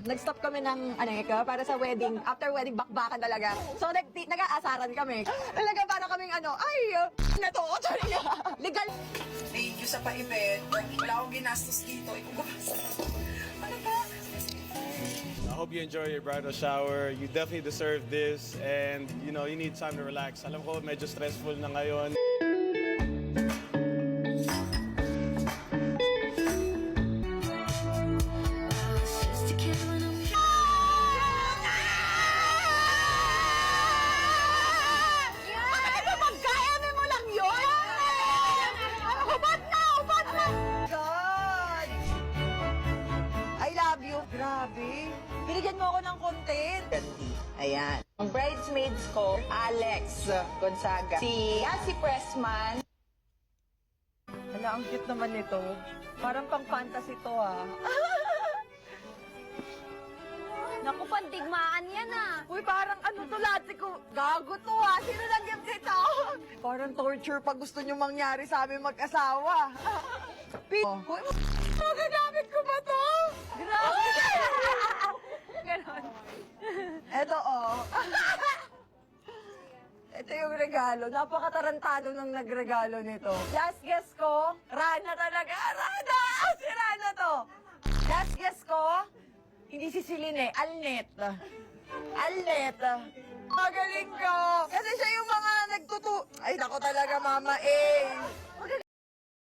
nag-stop kami ng para sa wedding, after wedding bakbakan talaga. So nag-aasaran kami. Talaga para kaming na to, sorry. Legal. Thank you sa pa-event. Wala akong ginastos dito. Ano ba? I hope you enjoy your bridal shower. You definitely deserve this, and you need time to relax. Alam ko medyo stressful na ngayon. Grabe. Binigyan mo ako ng content. Ayan. Ang bridesmaids ko, Alex Gonzaga. Si Pressman. Hala, ang cute naman nito. Parang pang-fantasy to, Naku, pandigmaan yan Uy, parang to, lati ko. Gago to, Sino nagyan dito? Parang torture pag gusto nyo mangyari sa amin mag-asawa. Uy, magagamit ko ba to? Grabe! Ganon. Eto, Ito yung regalo. Napakatarantado ng nagregalo nito. Last guess ko, Rana talaga. Rana! Si Rana to. Last guess ko, hindi si Celine Alnet. Alnet. Magaling ko. Kasi siya yung mga Ay, nako talaga, mama